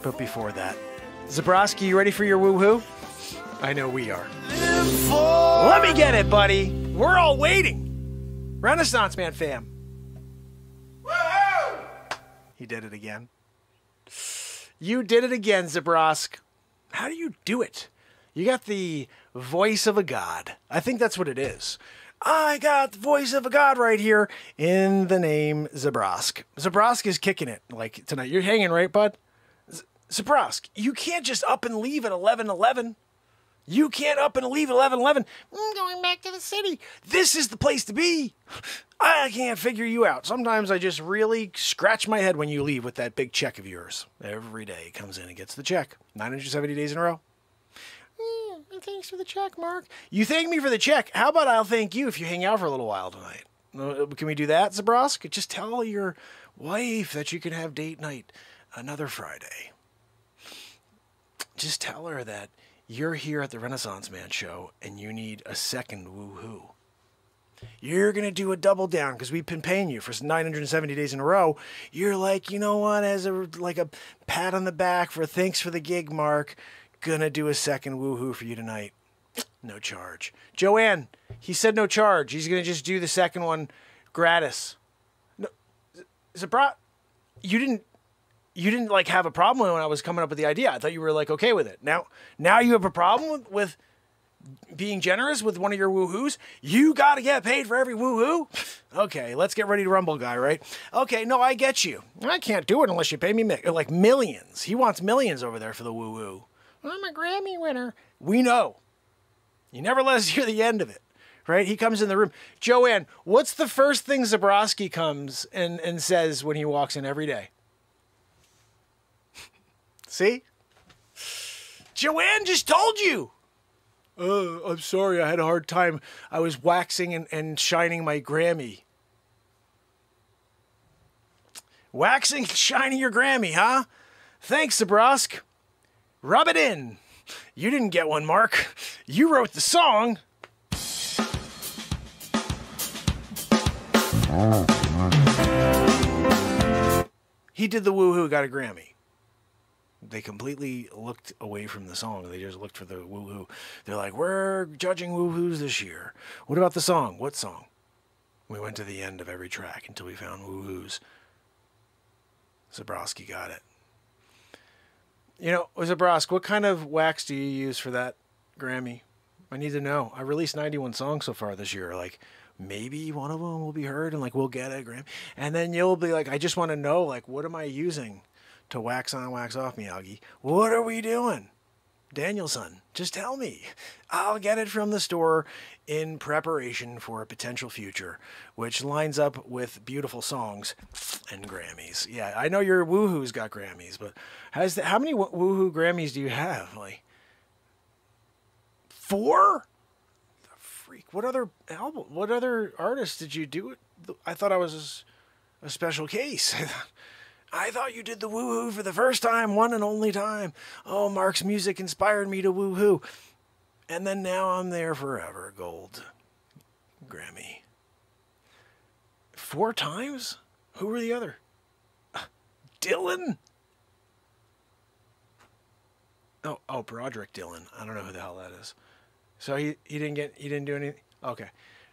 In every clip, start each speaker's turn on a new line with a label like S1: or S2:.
S1: But before that, Zebraski, you ready for your woohoo? I know we are. Let me get it, buddy. We're all waiting. Renaissance Man fam. Woohoo! He did it again. You did it again, Zebrask. How do you do it? You got the voice of a god. I think that's what it is. I got the voice of a god right here in the name Zebrask. Zebrask is kicking it like tonight. You're hanging, right, bud? Zebrask, you can't just up and leave at 11:11. You can't up and leave at 11:11. I'm going back to the city. This is the place to be. I can't figure you out. Sometimes I just really scratch my head when you leave with that big check of yours. Every day he comes in and gets the check. 970 days in a row. Thanks for the check, Mark. You thank me for the check. How about I'll thank you if you hang out for a little while tonight? Can we do that, Zebrask? Just tell your wife that you can have date night another Friday. Just tell her that you're here at the Renaissance Man show and you need a second woohoo. You're going to do a double down because we've been paying you for 970 days in a row. You're like, you know what, as a pat on the back for thanks for the gig, Mark. Gonna do a second woohoo for you tonight. No charge. Joanne, he said no charge. He's gonna just do the second one gratis. No, Zabra, you didn't like have a problem when I was coming up with the idea. I thought you were like okay with it. Now you have a problem with being generous with one of your woohoos? You gotta get paid for every woohoo? Okay, let's get ready to rumble, guy, right? Okay, no, I get you. I can't do it unless you pay me like millions. He wants millions over there for the woohoo. I'm a Grammy winner. We know. You never let us hear the end of it, right? He comes in the room. Joanne, what's the first thing Zebraski comes and says when he walks in every day? See? Joanne just told you. I'm sorry. I had a hard time. I was waxing and shining my Grammy. Waxing and shining your Grammy, huh? Thanks, Zebrask. Rub it in. You didn't get one, Mark. You wrote the song. He did the woohoo, got a Grammy. They completely looked away from the song. They just looked for the woohoo. They're like, we're judging woohoos this year. What about the song? What song? We went to the end of every track until we found woohoos. Zebraski got it. You know, Zebrask, what kind of wax do you use for that Grammy? I need to know. I released 91 songs so far this year. Like, maybe one of them will be heard and, like, we'll get a Grammy. And then you'll be like, I just want to know, like, what am I using to wax on, wax off, Miyagi? What are we doing? Danielson, just tell me. I'll get it from the store in preparation for a potential future, which lines up with beautiful songs and Grammys. Yeah, I know your woohoo's got Grammys, but how many woohoo Grammys do you have? Like 4? The freak. What other album? What other artists did you do it? I thought I was a special case. I thought you did the woohoo for the first time, one and only time. Oh, Mark's music inspired me to woohoo. And then now I'm there forever. Gold. Grammy. 4 times? Who were the other? Dylan? Oh, Broderick Dylan. I don't know who the hell that is. So he didn't do anything? Okay.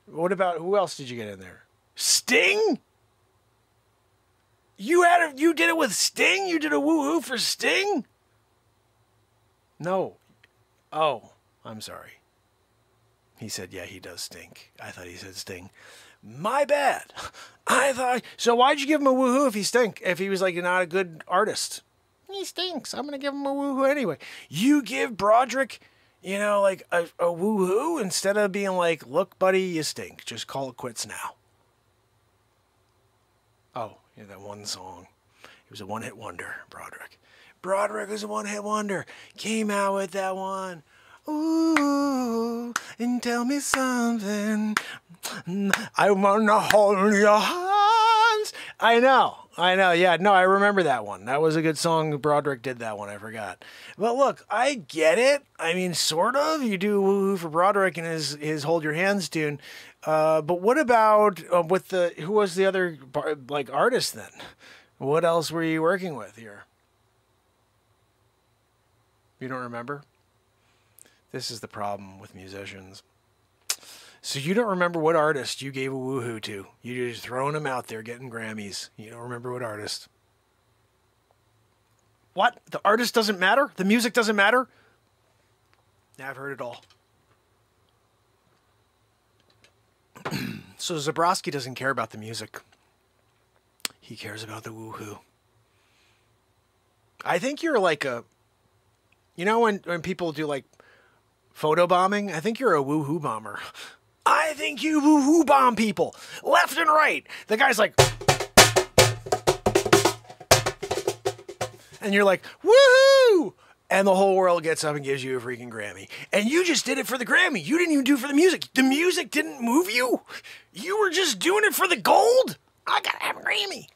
S1: What about, who else did you get in there? Sting? You did it with Sting? You did a woohoo for Sting? No. Oh, I'm sorry. He said, yeah, he does stink. I thought he said Sting. My bad. I thought, so why'd you give him a woohoo if he stink? If he was like not a good artist? He stinks. I'm going to give him a woohoo anyway. You give Broderick, you know, like a woohoo instead of being like, look, buddy, you stink. Just call it quits now. Oh. Yeah, that one song. He was a one-hit wonder, Broderick. Broderick was a one-hit wonder. Came out with that one. Ooh, and tell me something. I wanna hold your hands. I know. Yeah, no, I remember that one. That was a good song. Broderick did that one. I forgot. But look, I get it. I mean, sort of. You do woohoo for Broderick and his Hold Your Hands tune. But what about with who was the other like artist then? What else were you working with here? You don't remember? This is the problem with musicians. So you don't remember what artist you gave a woohoo to. You're just throwing them out there getting Grammys. You don't remember what artist. What? The artist doesn't matter? The music doesn't matter? Yeah, I've heard it all. So Zebraski doesn't care about the music. He cares about the woohoo. I think you're like a... You know when people do like photo bombing? I think you're a woohoo bomber. I think you woohoo bomb people left and right. The guy's like... And you're like, woohoo! And the whole world gets up and gives you a freaking Grammy. And you just did it for the Grammy. You didn't even do it for the music. The music didn't move you. You were just doing it for the gold. I gotta have a Grammy.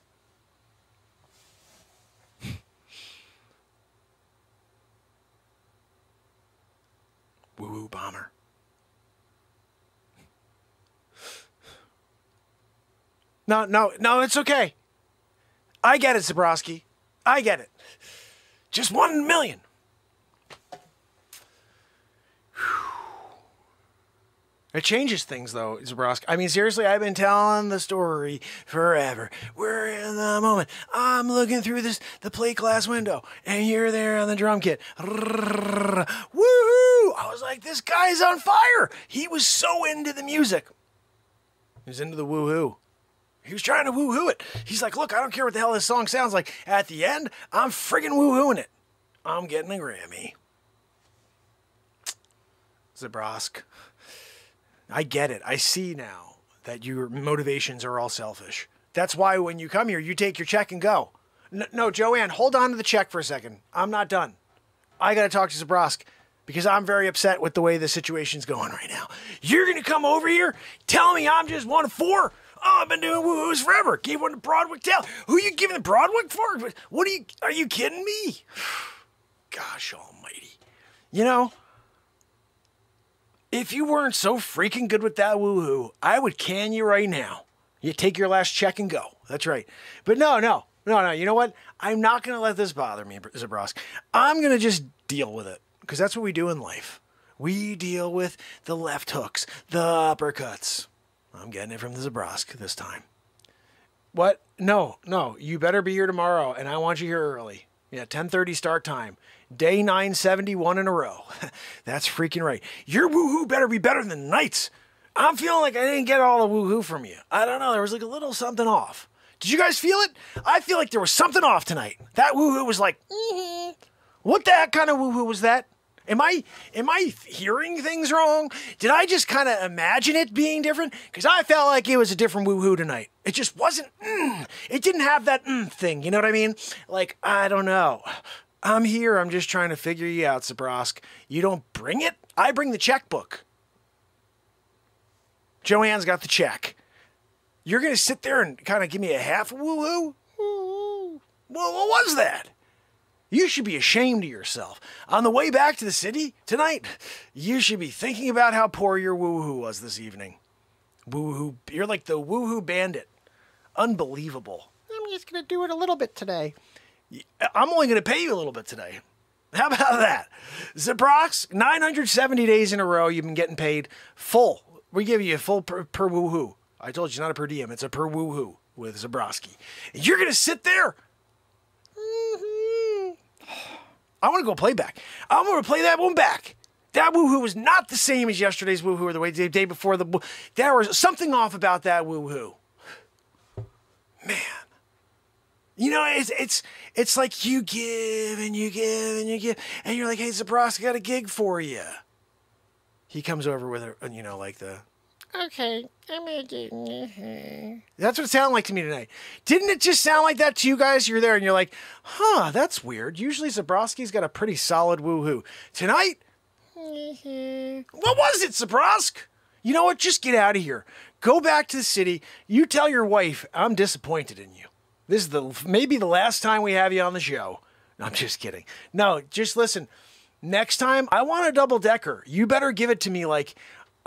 S1: Woo-woo bomber. No, it's okay. I get it, Zebraski. I get it. Just 1 million. It changes things, though, Zebraski. I mean, seriously, I've been telling the story forever. We're in the moment. I'm looking through the plate glass window, and you're there on the drum kit. Woohoo! I was like, this guy's on fire. He was so into the music. He was into the woohoo. He was trying to woohoo it. He's like, look, I don't care what the hell this song sounds like. At the end, I'm friggin' woohooing it. I'm getting a Grammy. Zebrask. I get it. I see now that your motivations are all selfish. That's why when you come here, you take your check and go. No, Joanne, hold on to the check for a second. I'm not done. I got to talk to Zebrask because I'm very upset with the way the situation's going right now. You're going to come over here, tell me I'm just one of four? Oh, I've been doing woohoos forever. Gave one to Broadwick Tale. Who are you giving the Broadwick for? What are you kidding me? Gosh almighty. You know, if you weren't so freaking good with that woohoo, I would can you right now. You take your last check and go. That's right. But no. You know what? I'm not going to let this bother me, Zebrask. I'm going to just deal with it because that's what we do in life. We deal with the left hooks, the uppercuts. I'm getting it from the Zebrask this time. What? No. You better be here tomorrow, and I want you here early. Yeah, 10:30 start time. Day 971 in a row. That's freaking right. Your woohoo better be better than Knight's. I'm feeling like I didn't get all the woohoo from you. I don't know. There was like a little something off. Did you guys feel it? I feel like there was something off tonight. That woohoo was like, What the heck kind of woohoo was that? Am I hearing things wrong? Did I just kind of imagine it being different? Because I felt like it was a different woohoo tonight. It just wasn't, It didn't have that thing, you know what I mean? Like, I don't know. I'm here, I'm just trying to figure you out, Zebrask. You don't bring it? I bring the checkbook. Joanne's got the check. You're going to sit there and kind of give me a half woohoo? Well, what was that? You should be ashamed of yourself. On the way back to the city tonight, you should be thinking about how poor your woohoo was this evening. Woohoo, you're like the woohoo bandit. Unbelievable. I'm just going to do it a little bit today. I'm only going to pay you a little bit today. How about that? Zebrask, 970 days in a row, you've been getting paid full. We give you a full per woohoo. I told you, not a per diem, it's a per woohoo with Zebraski. You're going to sit there. I want to go play back. I'm going to play that one back. That woohoo was not the same as yesterday's woohoo or the day before. There was something off about that woohoo. Man. You know, it's like you give and you give and you give. And you're like, hey, Zebraski, I got a gig for you. He comes over with, like the... Okay, I'm gonna do... That's what it sounded like to me tonight. Didn't it just sound like that to you guys? You're there and you're like, that's weird. Usually Zebraski's got a pretty solid woohoo. Tonight? What was it, Zebrask? You know what? Just get out of here. Go back to the city. You tell your wife I'm disappointed in you. This is maybe the last time we have you on the show. No, I'm just kidding. No, just listen. Next time, I want a double-decker. You better give it to me like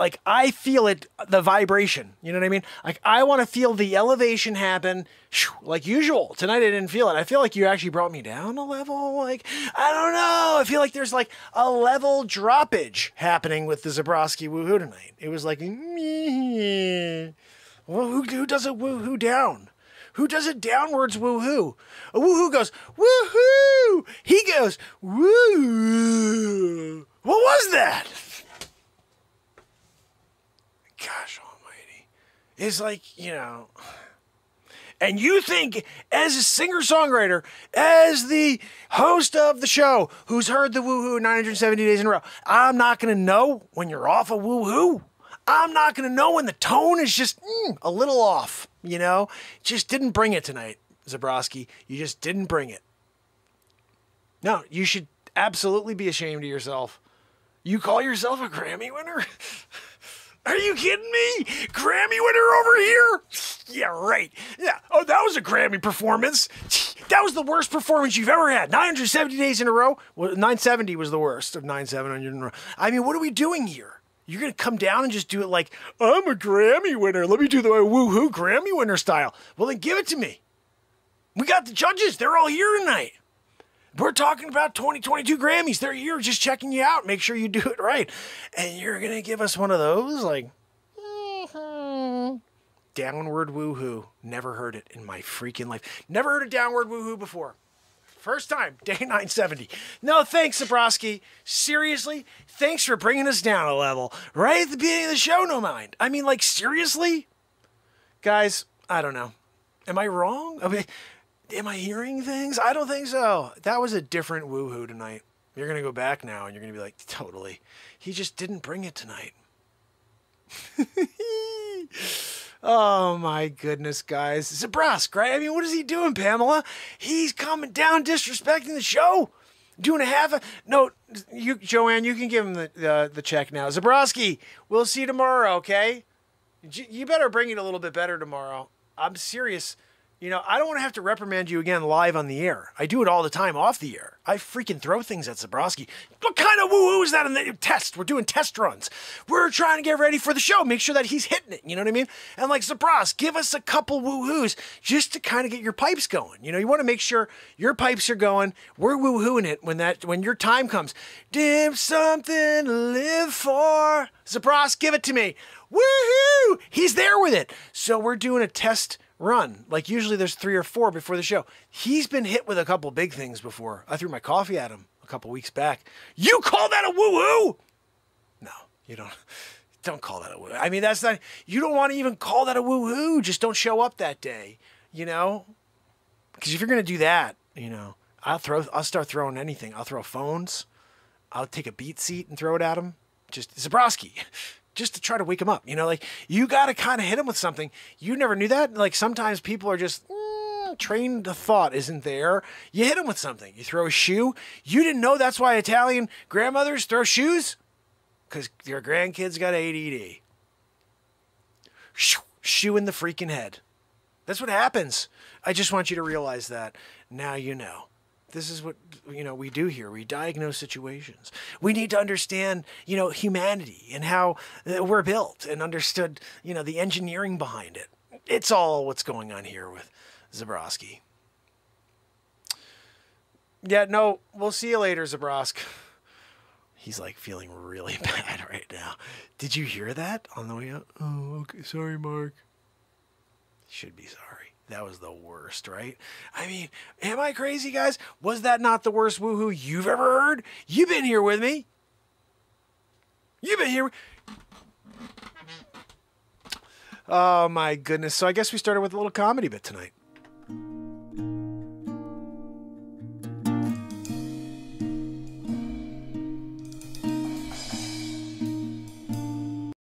S1: Like, I feel it, the vibration. You know what I mean? Like, I want to feel the elevation happen like usual. Tonight, I didn't feel it. I feel like you actually brought me down a level. Like, I don't know. I feel like there's like a level droppage happening with the Zebraski woohoo tonight. It was like, well, who does a woohoo down? Who does it downwards woohoo? A woohoo goes, woohoo! He goes, woo! What was that? Gosh almighty. It's like, you know. And you think, as a singer-songwriter, as the host of the show, who's heard the woohoo 970 days in a row, I'm not going to know when you're off a woohoo. I'm not going to know when the tone is just a little off, you know? Just didn't bring it tonight, Zebraski. You just didn't bring it. No, you should absolutely be ashamed of yourself. You call yourself a Grammy winner? Are you kidding me? Grammy winner over here? Yeah, right. Yeah. Oh, that was a Grammy performance. That was the worst performance you've ever had. 970 days in a row? Well, 970 was the worst of 9,700 in a row. I mean, what are we doing here? You're going to come down and just do it like, I'm a Grammy winner. Let me do the woohoo Grammy winner style. Well, then give it to me. We got the judges. They're all here tonight. We're talking about 2022 Grammys. They're here just checking you out. Make sure you do it right. And you're going to give us one of those? Like, downward woohoo. Never heard it in my freaking life. Never heard a downward woohoo before. First time, day 970. No, thanks, Zebraski. Seriously, thanks for bringing us down a level. Right at the beginning of the show, no mind. I mean, like, seriously? Guys, I don't know. Am I wrong? I mean, am I hearing things? I don't think so. That was a different woohoo tonight. You're going to go back now and you're going to be like, totally. He just didn't bring it tonight. Oh my goodness, guys. Zebrask, right? I mean, what is he doing, Pamela? He's coming down disrespecting the show. Doing a half a... No, you, Joanne, you can give him the check now. Zebraski, we'll see you tomorrow, okay? You better bring it a little bit better tomorrow. I'm serious. You know, I don't want to have to reprimand you again live on the air. I do it all the time off the air. I freaking throw things at Zebraski. What kind of woo-woo is that in the test? We're doing test runs. We're trying to get ready for the show. Make sure that he's hitting it. You know what I mean? And like, Zebrask, give us a couple woo-hoos just to kind of get your pipes going. You know, you want to make sure your pipes are going. We're woo-hooing it when your time comes. Dim something to live for. Zebrask, give it to me. Woohoo! He's there with it. So we're doing a test run. Like, usually there's 3 or 4 before the show. He's been hit with a couple big things before. I threw my coffee at him a couple weeks back. You call that a woo-hoo? No, you don't call that a woo-hoo. I mean, that's not, you don't want to even call that a woo-hoo. Just don't show up that day, you know? Because if you're going to do that, you know, I'll start throwing anything. I'll throw phones. I'll take a beat seat and throw it at him. Just, Zebraski. Just to try to wake him up. You know, like, you got to kind of hit him with something. You never knew that? Like, sometimes people are just, trained of thought isn't there. You hit him with something. You throw a shoe. You didn't know that's why Italian grandmothers throw shoes? Because your grandkids got ADD. Shoe in the freaking head. That's what happens. I just want you to realize that. Now you know. This is what, you know, we do here. We diagnose situations. We need to understand, you know, humanity and how we're built and understood, you know, the engineering behind it. It's all what's going on here with Zebraski. Yeah, no, we'll see you later, Zebrask. He's like feeling really bad right now. Did you hear that on the way out? Oh, okay. Sorry, Mark. Should be sorry. That was the worst, right? I mean, am I crazy, guys? Was that not the worst woohoo you've ever heard? You've been here with me. You've been here. Oh, my goodness. So I guess we started with a little comedy bit tonight.